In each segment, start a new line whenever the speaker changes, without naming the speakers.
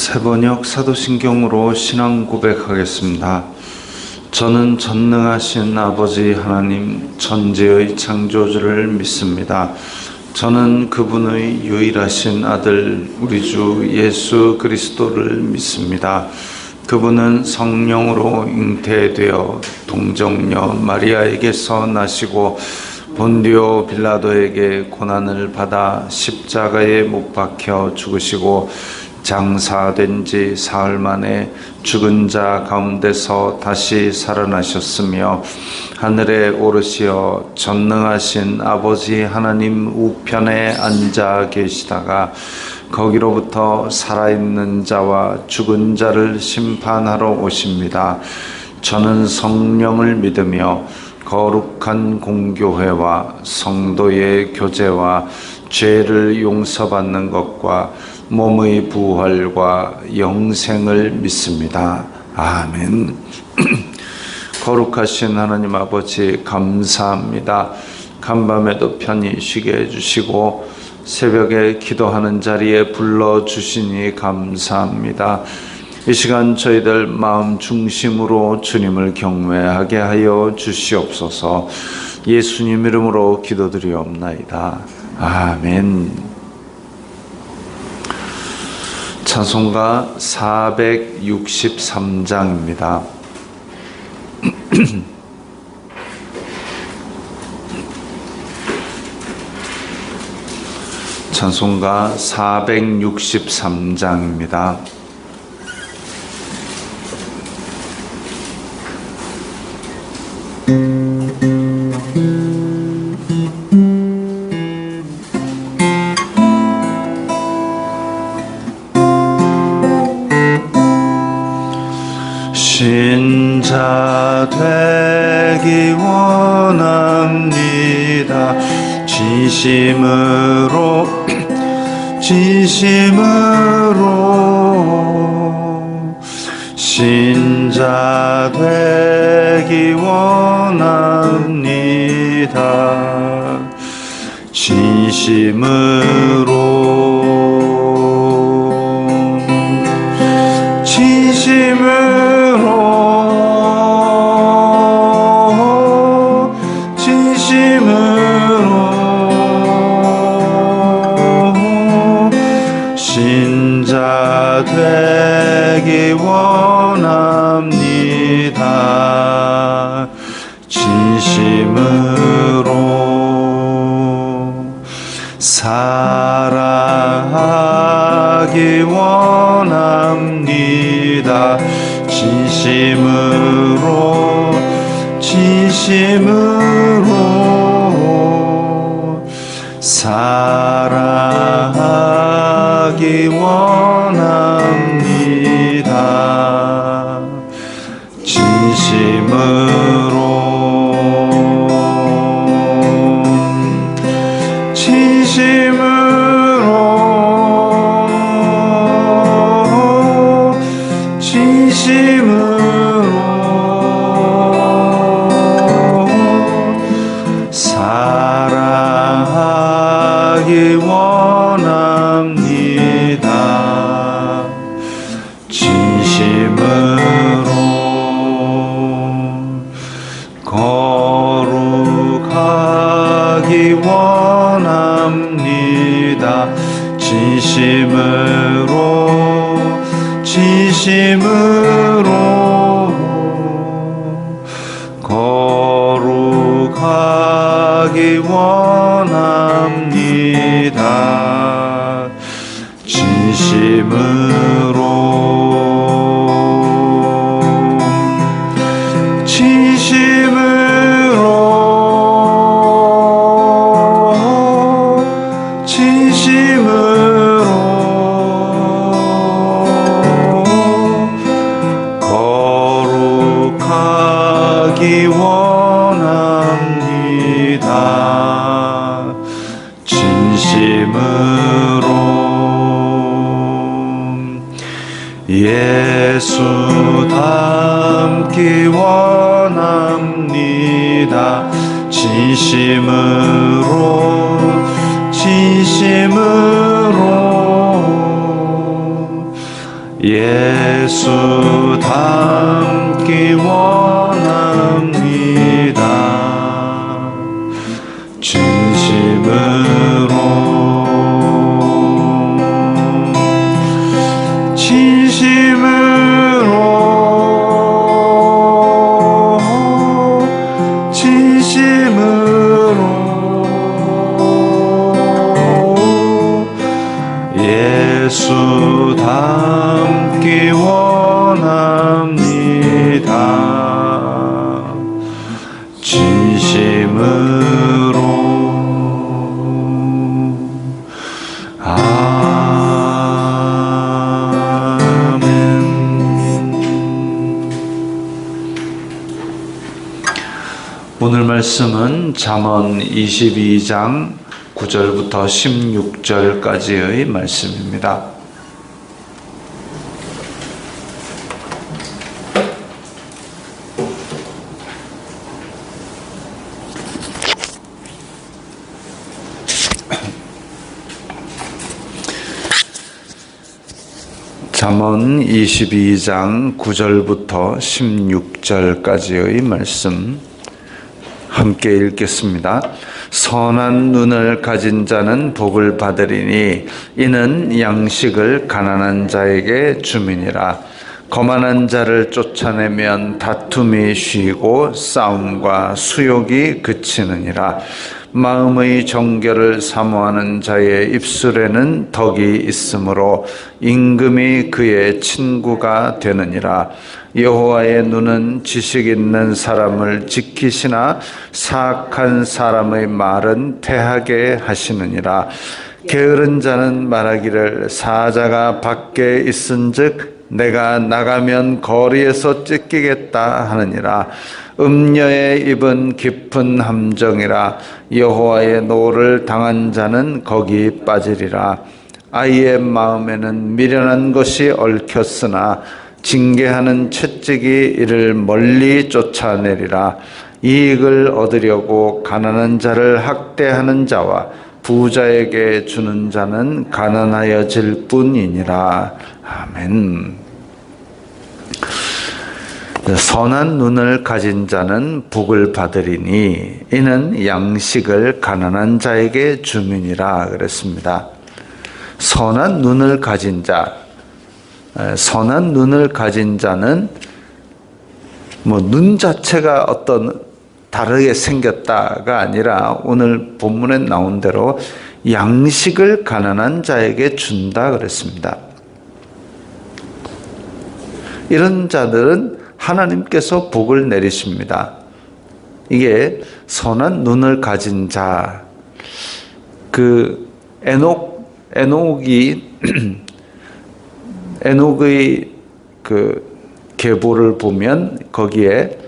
새번역 사도신경으로 신앙 고백하겠습니다. 저는 전능하신 아버지 하나님 천지의 창조주를 믿습니다. 저는 그분의 유일하신 아들 우리 주 예수 그리스도를 믿습니다. 그분은 성령으로 잉태되어 동정녀 마리아에게서 나시고 본디오 빌라도에게 고난을 받아 십자가에 못 박혀 죽으시고 장사된 지 사흘 만에 죽은 자 가운데서 다시 살아나셨으며 하늘에 오르시어 전능하신 아버지 하나님 우편에 앉아 계시다가 거기로부터 살아있는 자와 죽은 자를 심판하러 오십니다. 저는 성령을 믿으며 거룩한 공교회와 성도의 교제와 죄를 용서받는 것과 몸의 부활과 영생을 믿습니다. 아멘. 거룩하신 하나님 아버지 감사합니다. 간밤에도 편히 쉬게 해주시고 새벽에 기도하는 자리에 불러주시니 감사합니다. 이 시간 저희들 마음 중심으로 주님을 경외하게 하여 주시옵소서. 예수님 이름으로 기도드리옵나이다. 아멘. 찬송가 463장입니다. 찬송가 463장입니다. 신자 되기 원합니다. 진심으로 신자 되기 원합니다. 신자 되기 원합니다. 진심으로 사랑하기 원합니다. 진심으로 사랑하기 원합니다. 진심으로 사랑하기 원합니다. 진심으로 거룩하기 원합니다. 진심으로 거룩하기 원합니다. 진심으로 거룩하기 원합니다. 진심으로 예수 닮기 원합니다. 진심으로 예수 닮기 원합니다. 진심으로 예수 닮기 원합니다. 진심으로 오늘 말씀은 잠언 22장 9절부터 16절까지의 말씀입니다. 잠언 22장 9절부터 16절까지의 말씀 함께 읽겠습니다. 선한 눈을 가진 자는 복을 받으리니 이는 양식을 가난한 자에게 주민이라. 거만한 자를 쫓아내면 다툼이 쉬고 싸움과 수욕이 그치느니라. 마음의 정결을 사모하는 자의 입술에는 덕이 있으므로 임금이 그의 친구가 되느니라. 여호와의 눈은 지식 있는 사람을 지키시나 사악한 사람의 말은 퇴하게 하시느니라. 게으른 자는 말하기를 사자가 밖에 있은즉 내가 나가면 거리에서 찢기겠다 하느니라. 음녀의 입은 깊은 함정이라. 여호와의 노를 당한 자는 거기 빠지리라. 아이의 마음에는 미련한 것이 얽혔으나 징계하는 채찍이 이를 멀리 쫓아내리라. 이익을 얻으려고 가난한 자를 학대하는 자와 부자에게 주는 자는 가난하여질 뿐이니라. 아멘. 선한 눈을 가진 자는 복을 받으리니 이는 양식을 가난한 자에게 주민이라 그랬습니다. 선한 눈을 가진 자, 선한 눈을 가진 자는 눈 자체가 어떤 다르게 생겼다가 아니라 오늘 본문에 나온 대로 양식을 가난한 자에게 준다 그랬습니다. 이런 자들은 하나님께서 복을 내리십니다. 이게 선한 눈을 가진 자, 에녹의 계보를 보면 거기에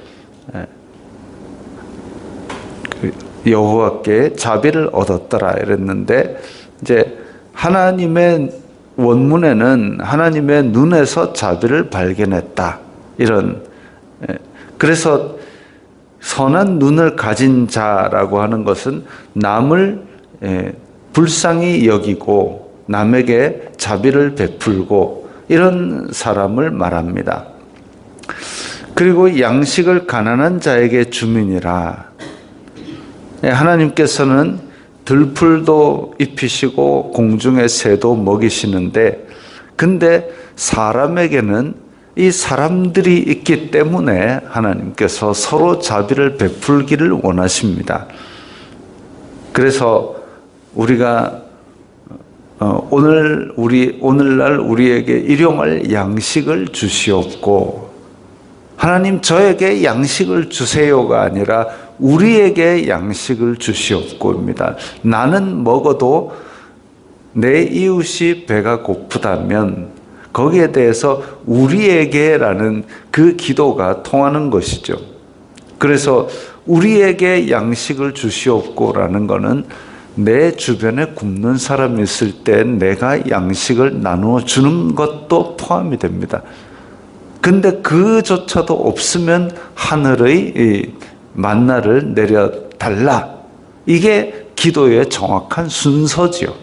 여호와께 자비를 얻었더라 이랬는데, 이제 하나님의 원문에는 하나님의 눈에서 자비를 발견했다 이런. 그래서 선한 눈을 가진 자라고 하는 것은 남을 불쌍히 여기고 남에게 자비를 베풀고 이런 사람을 말합니다. 그리고 양식을 가난한 자에게 주민이라. 하나님께서는 들풀도 입히시고 공중의 새도 먹이시는데, 근데 사람에게는 이 사람들이 있기 때문에 하나님께서 서로 자비를 베풀기를 원하십니다. 그래서 우리가 오늘날 우리에게 일용할 양식을 주시옵고, 하나님 저에게 양식을 주세요가 아니라 우리에게 양식을 주시옵고입니다. 나는 먹어도 내 이웃이 배가 고프다면 거기에 대해서 우리에게라는 그 기도가 통하는 것이죠. 그래서 우리에게 양식을 주시옵고라는 것은 내 주변에 굶는 사람이 있을 때 내가 양식을 나누어 주는 것도 포함이 됩니다. 근데 그조차도 없으면 하늘의 만나를 내려달라. 이게 기도의 정확한 순서지요.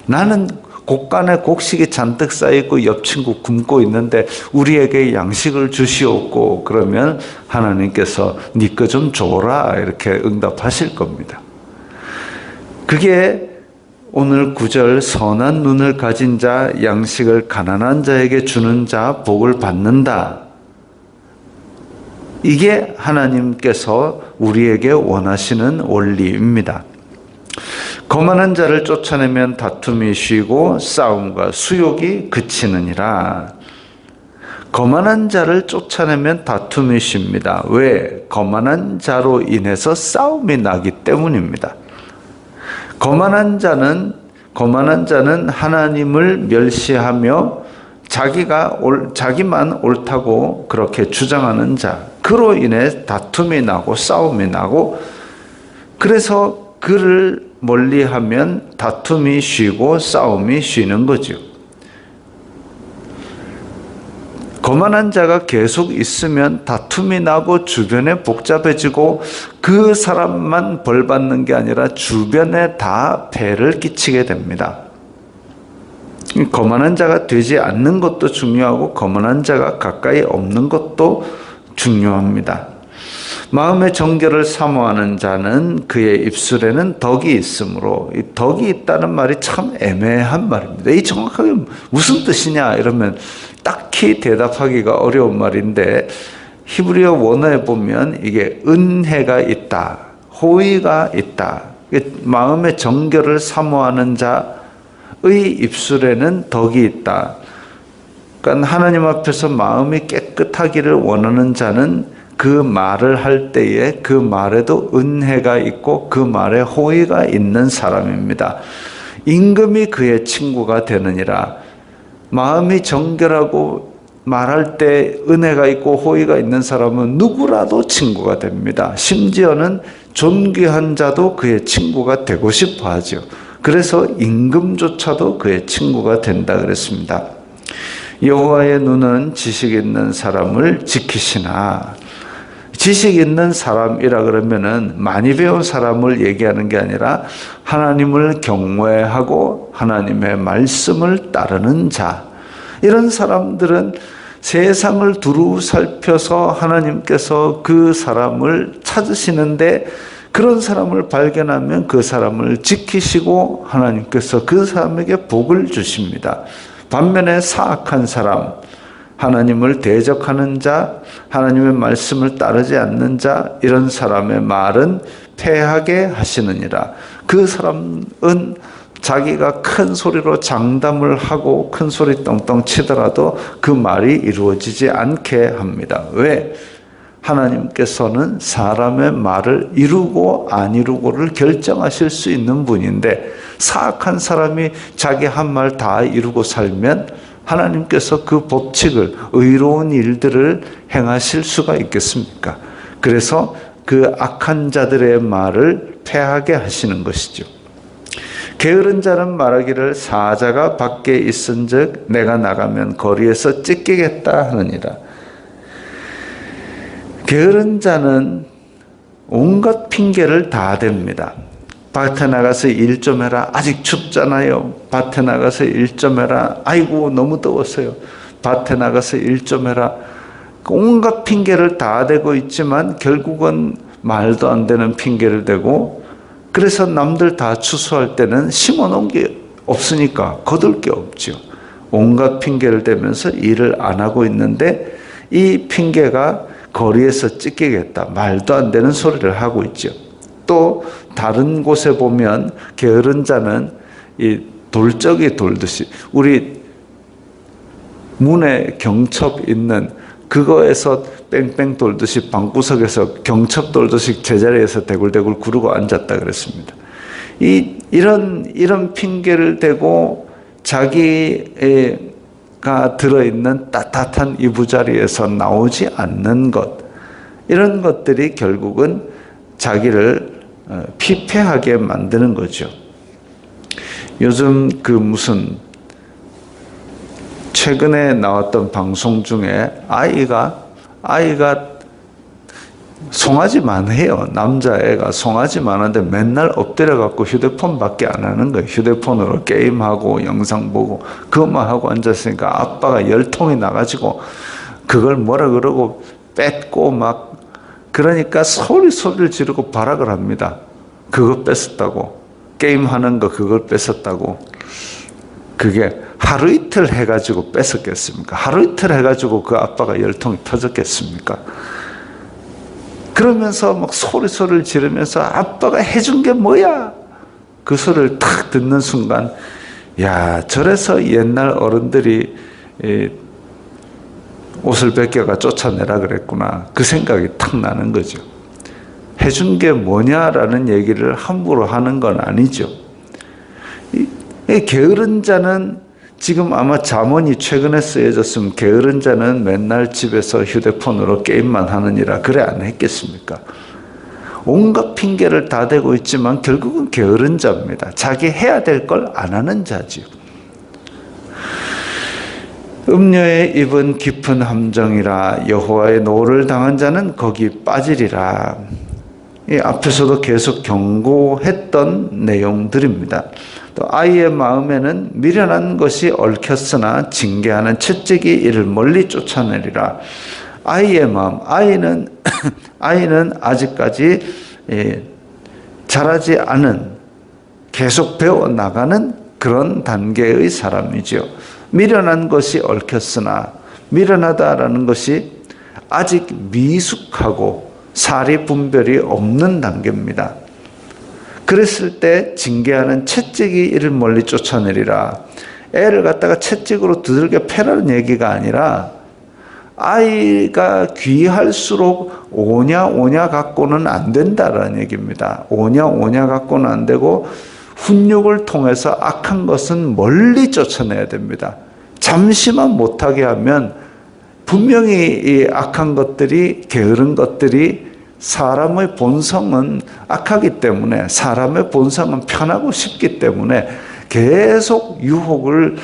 나는 곡간에 곡식이 잔뜩 쌓여있고 옆 친구 굶고 있는데 우리에게 양식을 주시옵고 그러면 하나님께서 네 거 좀 줘라 이렇게 응답하실 겁니다. 그게 오늘 9절 선한 눈을 가진 자 양식을 가난한 자에게 주는 자 복을 받는다. 이게 하나님께서 우리에게 원하시는 원리입니다. 거만한 자를 쫓아내면 다툼이 쉬고 싸움과 수욕이 그치느니라. 거만한 자를 쫓아내면 다툼이 쉽니다. 왜? 거만한 자로 인해서 싸움이 나기 때문입니다. 거만한 자는 하나님을 멸시하며 자기만 옳다고 그렇게 주장하는 자. 그로 인해 다툼이 나고 싸움이 나고, 그래서 그를 멀리하면 다툼이 쉬고 싸움이 쉬는 거죠. 거만한 자가 계속 있으면 다툼이 나고 주변에 복잡해지고 그 사람만 벌 받는 게 아니라 주변에 다 폐를 끼치게 됩니다. 거만한 자가 되지 않는 것도 중요하고 거만한 자가 가까이 없는 것도 중요합니다. 마음의 정결을 사모하는 자는 그의 입술에는 덕이 있으므로, 이 덕이 있다는 말이 참 애매한 말입니다. 이 정확하게 무슨 뜻이냐 이러면 딱히 대답하기가 어려운 말인데, 히브리어 원어에 보면 이게 은혜가 있다, 호의가 있다. 마음의 정결을 사모하는 자의 입술에는 덕이 있다. 그러니까 하나님 앞에서 마음이 깨끗하기를 원하는 자는 그 말을 할 때에 그 말에도 은혜가 있고 그 말에 호의가 있는 사람입니다. 임금이 그의 친구가 되느니라. 마음이 정결하고 말할 때 은혜가 있고 호의가 있는 사람은 누구라도 친구가 됩니다. 심지어는 존귀한 자도 그의 친구가 되고 싶어 하죠. 그래서 임금조차도 그의 친구가 된다 그랬습니다. 여호와의 눈은 지식 있는 사람을 지키시나. 지식 있는 사람이라 그러면은 많이 배운 사람을 얘기하는 게 아니라 하나님을 경외하고 하나님의 말씀을 따르는 자. 이런 사람들은 세상을 두루 살펴서 하나님께서 그 사람을 찾으시는데, 그런 사람을 발견하면 그 사람을 지키시고 하나님께서 그 사람에게 복을 주십니다. 반면에 사악한 사람, 하나님을 대적하는 자, 하나님의 말씀을 따르지 않는 자, 이런 사람의 말은 패하게 하시느니라. 그 사람은 자기가 큰 소리로 장담을 하고 큰 소리 떵떵 치더라도 그 말이 이루어지지 않게 합니다. 왜? 하나님께서는 사람의 말을 이루고 안 이루고를 결정하실 수 있는 분인데, 사악한 사람이 자기 한 말 다 이루고 살면 하나님께서 그 법칙을, 의로운 일들을 행하실 수가 있겠습니까? 그래서 그 악한 자들의 말을 패하게 하시는 것이죠. 게으른 자는 말하기를 사자가 밖에 있은즉 내가 나가면 거리에서 찢기겠다 하느니라. 게으른 자는 온갖 핑계를 다 댑니다. 밭에 나가서 일 좀 해라. 아직 춥잖아요. 밭에 나가서 일 좀 해라. 아이고 너무 더웠어요. 밭에 나가서 일 좀 해라. 온갖 핑계를 다 대고 있지만 결국은 말도 안 되는 핑계를 대고, 그래서 남들 다 추수할 때는 심어놓은 게 없으니까 거둘 게 없죠. 온갖 핑계를 대면서 일을 안 하고 있는데 이 핑계가 거리에서 찢기겠다, 말도 안 되는 소리를 하고 있죠. 또 다른 곳에 보면 게으른 자는 이 돌적이 돌듯이, 우리 문에 경첩 있는 그거에서 뺑뺑 돌듯이 방구석에서 경첩 돌듯이 제자리에서 대굴대굴 구르고 앉았다 그랬습니다. 이런 핑계를 대고 자기가 들어있는 따뜻한 이부자리에서 나오지 않는 것, 이런 것들이 결국은 자기를 피폐하게 만드는 거죠. 요즘 최근에 나왔던 방송 중에 아이가 송아지만 해요. 남자애가 송아지만 하는데 맨날 엎드려갖고 휴대폰밖에 안 하는 거예요. 휴대폰으로 게임하고 영상 보고 그것만 하고 앉았으니까 아빠가 열통이 나가지고 그걸 뭐라 그러고 뺏고 막 그러니까 소리를 지르고 발악을 합니다. 그거 뺏었다고. 게임하는 거 그걸 뺏었다고. 그게 하루 이틀 해가지고 뺏었겠습니까? 하루 이틀 해가지고 그 아빠가 열통이 터졌겠습니까? 그러면서 막 소리를 지르면서 아빠가 해준 게 뭐야? 그 소리를 탁 듣는 순간, 야, 저래서 옛날 어른들이 옷을 벗겨가 쫓아내라 그랬구나. 그 생각이 탁 나는 거죠. 해준 게 뭐냐라는 얘기를 함부로 하는 건 아니죠. 이 게으른 자는 지금 아마 잠언이 최근에 쓰여졌으면 게으른 자는 맨날 집에서 휴대폰으로 게임만 하느니라 그래 안 했겠습니까? 온갖 핑계를 다 대고 있지만 결국은 게으른 자입니다. 자기 해야 될 걸 안 하는 자지요. 음녀의 입은 깊은 함정이라 여호와의 노를 당한 자는 거기 빠지리라. 이 앞에서도 계속 경고했던 내용들입니다. 또 아이의 마음에는 미련한 것이 얽혔으나 징계하는 채찍이 이를 멀리 쫓아내리라. 아이의 마음, 아이는 아직까지 자라지 않은 계속 배워 나가는 그런 단계의 사람이죠. 미련한 것이 얽혔으나 미련하다라는 것이 아직 미숙하고 사리 분별이 없는 단계입니다. 그랬을 때 징계하는 채찍이 이를 멀리 쫓아내리라. 애를 갖다가 채찍으로 두들겨 패라는 얘기가 아니라 아이가 귀할수록 오냐 갖고는 안 된다라는 얘기입니다. 오냐 갖고는 안 되고 훈육을 통해서 악한 것은 멀리 쫓아내야 됩니다. 잠시만 못하게 하면 분명히 이 악한 것들이 게으른 것들이 사람의 본성은 악하기 때문에 사람의 본성은 편하고 싶기 때문에 계속 유혹을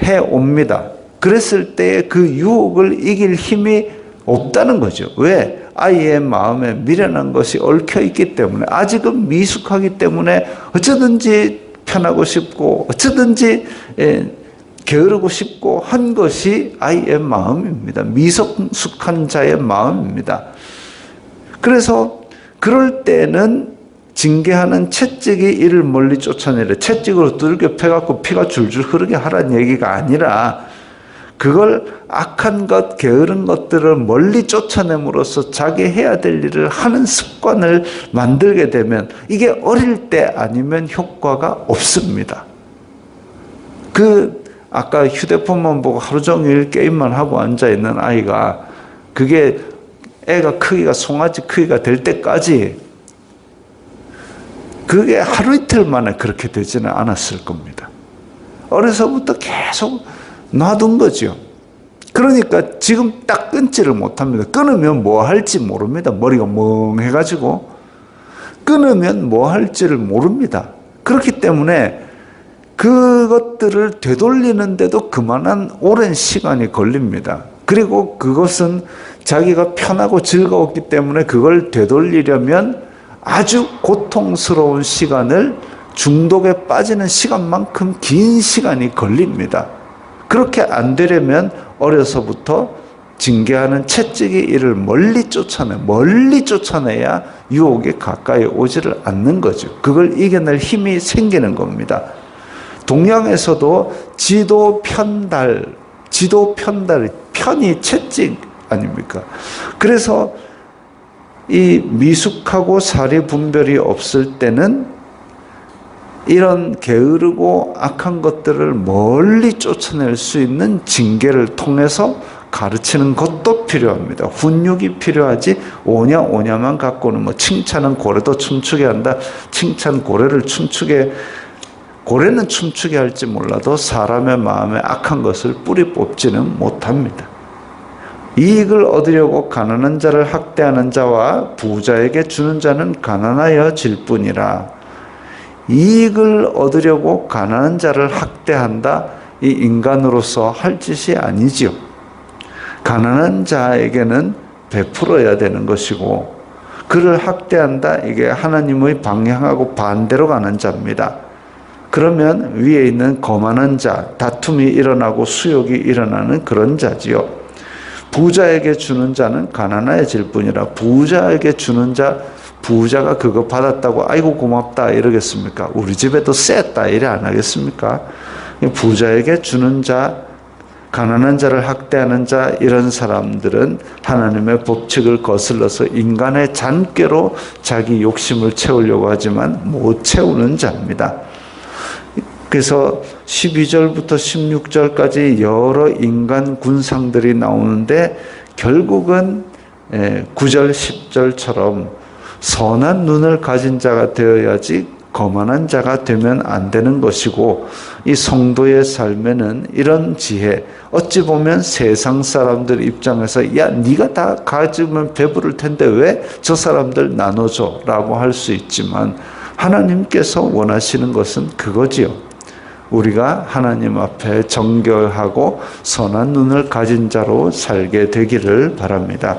해옵니다. 그랬을 때 그 유혹을 이길 힘이 없다는 거죠. 왜? 아이의 마음에 미련한 것이 얽혀 있기 때문에 아직은 미숙하기 때문에 어쩌든지 편하고 싶고 어쩌든지 게으르고 싶고 한 것이 아이의 마음입니다. 미성숙한 자의 마음입니다. 그래서 그럴 때는 징계하는 채찍이 이를 멀리 쫓아내려 채찍으로 두들겨 패갖고 피가 줄줄 흐르게 하라는 얘기가 아니라 그걸 악한 것, 게으른 것들을 멀리 쫓아냄으로써 자기 해야 될 일을 하는 습관을 만들게 되면 이게 어릴 때 아니면 효과가 없습니다. 아까 휴대폰만 보고 하루 종일 게임만 하고 앉아있는 아이가 그게 애가 크기가 송아지 크기가 될 때까지 그게 하루 이틀 만에 그렇게 되지는 않았을 겁니다. 어려서부터 계속 놔둔 거죠. 그러니까 지금 딱 끊지를 못합니다. 끊으면 뭐 할지 모릅니다. 머리가 멍해가지고 끊으면 뭐 할지를 모릅니다. 그렇기 때문에 그것들을 되돌리는데도 그만한 오랜 시간이 걸립니다. 그리고 그것은 자기가 편하고 즐거웠기 때문에 그걸 되돌리려면 아주 고통스러운 시간을 중독에 빠지는 시간만큼 긴 시간이 걸립니다. 그렇게 안 되려면 어려서부터 징계하는 채찍이 이를 멀리 쫓아내야 유혹에 가까이 오지를 않는 거죠. 그걸 이겨낼 힘이 생기는 겁니다. 동양에서도 지도 편달, 편이 채찍 아닙니까? 그래서 이 미숙하고 사리 분별이 없을 때는 이런 게으르고 악한 것들을 멀리 쫓아낼 수 있는 징계를 통해서 가르치는 것도 필요합니다. 훈육이 필요하지 오냐만 갖고는 뭐 칭찬은 고래도 춤추게 한다. 칭찬 고래는 춤추게 할지 몰라도 사람의 마음에 악한 것을 뿌리 뽑지는 못합니다. 이익을 얻으려고 가난한 자를 학대하는 자와 부자에게 주는 자는 가난하여 질 뿐이라. 이익을 얻으려고 가난한 자를 학대한다. 이 인간으로서 할 짓이 아니지요. 가난한 자에게는 베풀어야 되는 것이고 그를 학대한다. 이게 하나님의 방향하고 반대로 가는 자입니다. 그러면 위에 있는 거만한 자, 다툼이 일어나고 수욕이 일어나는 그런 자지요. 부자에게 주는 자는 가난해질 뿐이라 부자에게 주는 자, 부자가 그거 받았다고 아이고 고맙다 이러겠습니까? 우리 집에도 셌다 이래 안 하겠습니까? 부자에게 주는 자, 가난한 자를 학대하는 자, 이런 사람들은 하나님의 법칙을 거슬러서 인간의 잔꾀로 자기 욕심을 채우려고 하지만 못 채우는 자입니다. 그래서 12절부터 16절까지 여러 인간 군상들이 나오는데 결국은 9절, 10절처럼 선한 눈을 가진 자가 되어야지 거만한 자가 되면 안 되는 것이고, 이 성도의 삶에는 이런 지혜, 어찌 보면 세상 사람들 입장에서 야 네가 다 가지면 배부를 텐데 왜 저 사람들 나눠줘 라고 할 수 있지만, 하나님께서 원하시는 것은 그거지요. 우리가 하나님 앞에 정결하고 선한 눈을 가진 자로 살게 되기를 바랍니다.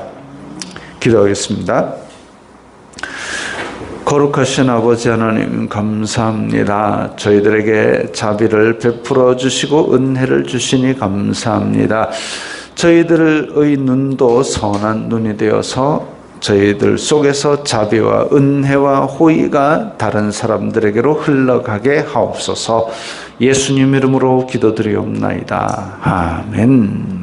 기도하겠습니다. 거룩하신 아버지 하나님 감사합니다. 저희들에게 자비를 베풀어 주시고 은혜를 주시니 감사합니다. 저희들의 눈도 선한 눈이 되어서 저희들 속에서 자비와 은혜와 호의가 다른 사람들에게로 흘러가게 하옵소서. 예수님 이름으로 기도드리옵나이다. 아멘.